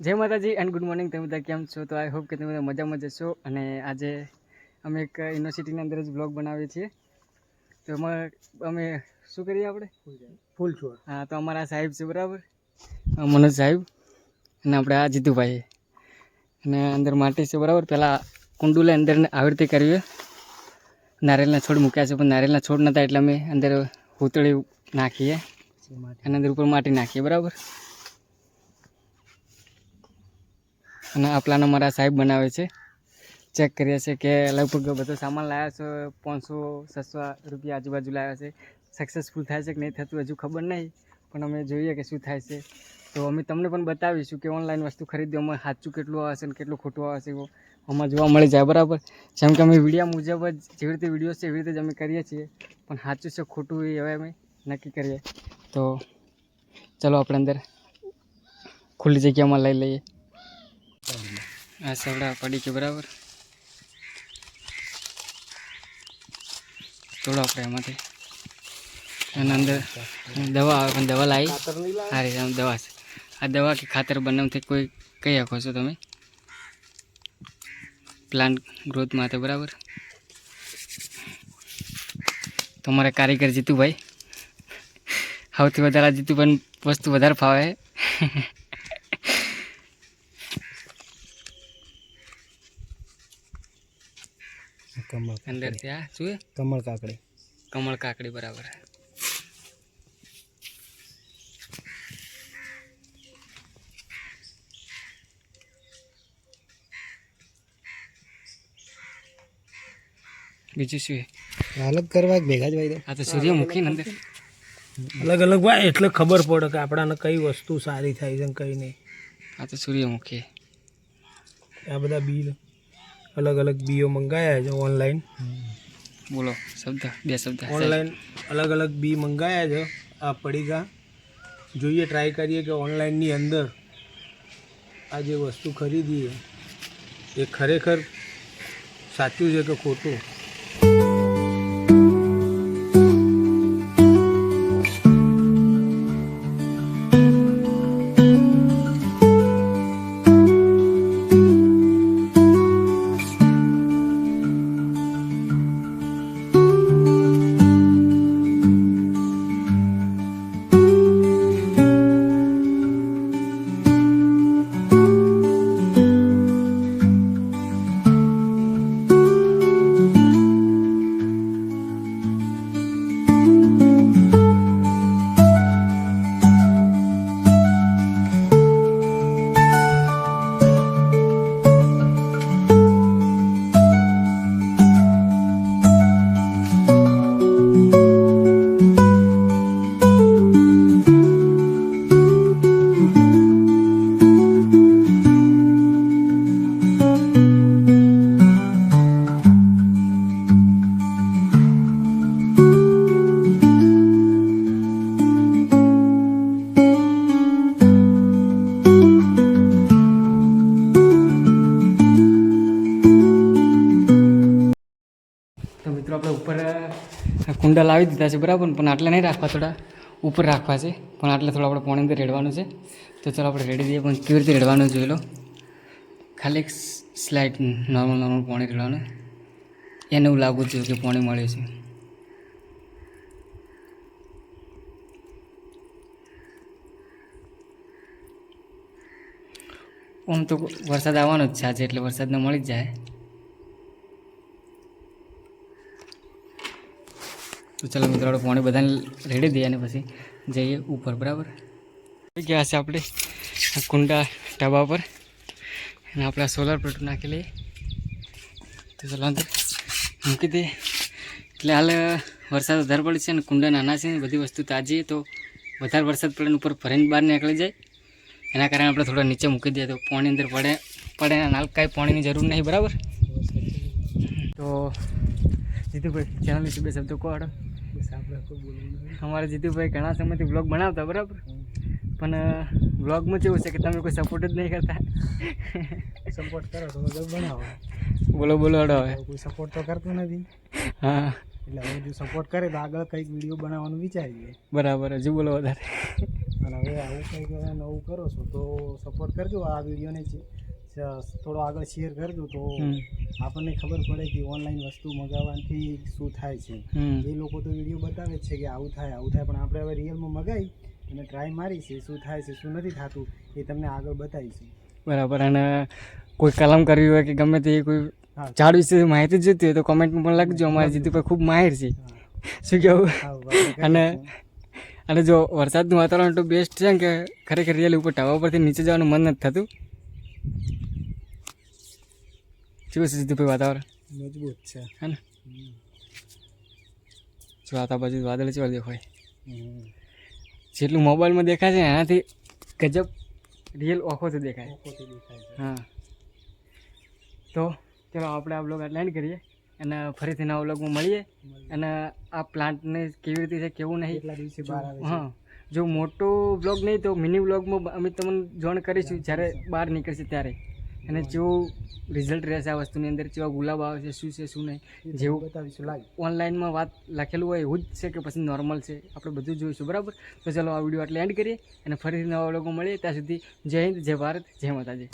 જય માતાજી and good morning. તમે બધા કેમ છો? તો આઈ હોપ કે તમે બધા મજામાં જશો. અને આજે અમે એક યુનિવર્સિટીની અંદર જ બ્લોગ બનાવીએ છીએ. તો એમાં અમે શું કરીએ આપણે ફૂલ છોડ. હા, તો અમારા સાહેબ છે બરાબર, મનોજ સાહેબ, અને આપણે આ જીતુભાઈ, અને અંદર માટી છે બરાબર. પહેલાં કુંડુલે અંદર આવી રીતે કરીએ. નારિયેળના છોડ મૂક્યા છે, પણ નારિયેળના છોડ નહોતા એટલે અમે અંદર પૂતળી નાખીએ અને અંદર ઉપર માટી નાખીએ બરાબર. અને આ પ્લાન અમારા સાહેબ બનાવે છે. ચેક કરીએ છીએ કે લગભગ બધો સામાન લાવ્યા છે 500-600 રૂપિયા આજુબાજુ લાવ્યા છે. સક્સેસફુલ થાય છે કે નહીં થતું હજુ ખબર નહીં, પણ અમે જોઈએ કે શું થાય છે. તો અમે તમને પણ બતાવીશું કે ઓનલાઈન વસ્તુ ખરીદવામાં સાચું કેટલું આવે છે અને કેટલું ખોટું આવે છે એવું આમાં જોવા મળી જાય બરાબર. જેમ કે અમે વિડીયો મુજબ જ જેવી રીતે વિડીયો છે એવી રીતે જ અમે કરીએ છીએ, પણ સાચું છે ખોટું એ હવે અમે નક્કી કરીએ. તો ચલો આપણે અંદર ખુલ્લી જગ્યામાં લઈ લઈએ. આ સેવડા પડી છે બરાબર. થોડો આપણે એમાંથી અને અંદર દવા આવે, પણ દવા લાવી આ રીતે દવા છે. આ દવા કે ખાતર બનાવથી કોઈ કહી શકો છો તમે પ્લાન્ટ ગ્રોથ માટે બરાબર. તમારે કારીગર જીતુભાઈ, સૌથી વધારે જીતુભાઈ વસ્તુ વધારે ફાવે. અંદર ત્યાં શું કમળ કાકડી બરાબર. બીજું શું અલગ કરવા ભેગા જ ભાઈ? આ તો સૂર્યમુખી ને અંદર અલગ અલગ ભાઈ એટલે ખબર પડે કે આપણાને કઈ વસ્તુ સારી થાય છે કઈ નહીં. આ તો સૂર્યમુખી. આ બધા બી અલગ અલગ બીઓ મંગાયા છે ઓનલાઈન. બોલો શબ્દ, બે શબ્દ. ઓનલાઈન અલગ અલગ બી મંગાયા છે. આ પડીકા જોઈએ, ટ્રાય કરીએ કે ઓનલાઈનની અંદર આ જે વસ્તુ ખરીદીએ એ ખરેખર સાચું છે કે ખોટું. આપણે ઉપર કુંડા લાવી દીધા છે બરાબર, પણ આટલા નહીં રાખવા, થોડા ઉપર રાખવા છે. પણ આટલે થોડા આપણે પાણી અંદર રેડવાનું છે. તો ચાલો આપણે રેડી દઈએ. પણ કેવી રીતે રેડવાનું જોઈ લો. ખાલી એક સ્લાઇડ નોર્મલ પાણી રેડવાનું, એને એવું લાગવું જોઈએ કે પાણી મળે છે. આમ તો વરસાદ આવવાનો જ છે આજે, એટલે વરસાદને મળી જ જાય. તો ચાલો મિત્રો આપણે પાણી બધાને રેડી દઈએ અને પછી જઈએ ઉપર બરાબર. આવી ગયા છે આપણે કુંડા ઢાબા પર, અને આપણે આ સોલાર પ્લેટ નાખી લઈએ. તો ચાલો અંદર મૂકી દઈએ. એટલે હાલ વરસાદ વધારે પડે છે અને કુંડા નાના છે, બધી વસ્તુ તાજી, તો વધારે વરસાદ પડે ઉપર ફરીને બહાર નીકળી જાય. એના કારણે આપણે થોડા નીચે મૂકી દઈએ તો પાણી અંદર પડે અને હાલ કાંઈ પાણીની જરૂર નહીં બરાબર. તો જીતુભાઈ ચેનલ વિશે બે શબ્દો કહો. અમારા જીતુભાઈ ઘણા સમયથી બ્લોગ બનાવતા બરાબર, પણ બ્લોગમાં કેવું છે કે તમે કોઈ સપોર્ટ જ નહીં કરતા. સપોર્ટ કરો તો બધું બનાવો. બોલો અડો હવે. કોઈ સપોર્ટ તો કરતું નથી. હા, એટલે હવે જો સપોર્ટ કરે તો આગળ કંઈક વિડીયો બનાવવાનું વિચારીએ. બરાબર. હજુ બોલો વધારે. અને હવે આવું કંઈક નવું કરો છો તો સપોર્ટ કરજો, આ વિડીયોને થોડો આગળ શેર કરજો તો આપણને ખબર પડે કે ઓનલાઈન વસ્તુ મંગાવવાથી શું થાય છે. એ લોકો તો વિડીયો બતાવે જ છે કે આવું થાય પણ આપણે હવે રિયલમાં મગાવી અને ટ્રાય મારી છે શું થાય છે શું નથી થતું એ તમને આગળ બતાવીશું. બરાબર. અને કોઈ કલમ કરવી હોય કે ગમે તે કોઈ ઝાડ વિશે માહિતી જોઈતી હોય તો કોમેન્ટમાં પણ લખજો. અમારે જીતુભાઈ ખૂબ માહિર છે. શું કહેવું? અને જો વરસાદનું વાતાવરણ તો બેસ્ટ છે ને કે ખરેખર રિયલ ઉપર ઢાબા પરથી નીચે જવાનું મન નથી થતું. કેવું છે જીતુભાઈ વાતાવરણ? મજબૂત છે હે ને? જો આ બાજુ વાદળ ચેવા દેખાય, જેટલું મોબાઈલમાં દેખાય છે એનાથી ગજબ રિયલ ઓખોથી દેખાય. હા, તો ચલો આપણે આ બ્લોગ આટલા એન્ડ કરીએ અને ફરીથી નવા બ્લોગમાં મળીએ. અને આ પ્લાન્ટને કેવી રીતે છે કેવું નહીં, કેટલા દિવસે બહાર આવે છે. હા, જો મોટો બ્લોગ નહીં તો મિની બ્લોગમાં અમે તમને જોઈન કરીશું જ્યારે બહાર નીકળશે ત્યારે. અને જેવું રિઝલ્ટ રહેશે આ વસ્તુની અંદર, જેવા ગુલાબ આવે છે શું છે શું નહીં, જેવું બતાવીશું લાઈવ. ઓનલાઈનમાં વાત લખેલું હોય એવું જ છે કે પછી નોર્મલ છે, આપણે બધું જોઈશું. બરાબર, તો ચલો આ વિડીયો આટલે એન્ડ કરીએ અને ફરીથી નવા બ્લોગમાં મળીએ. ત્યાં સુધી જય હિન્દ, જય ભારત, જય માતાજી.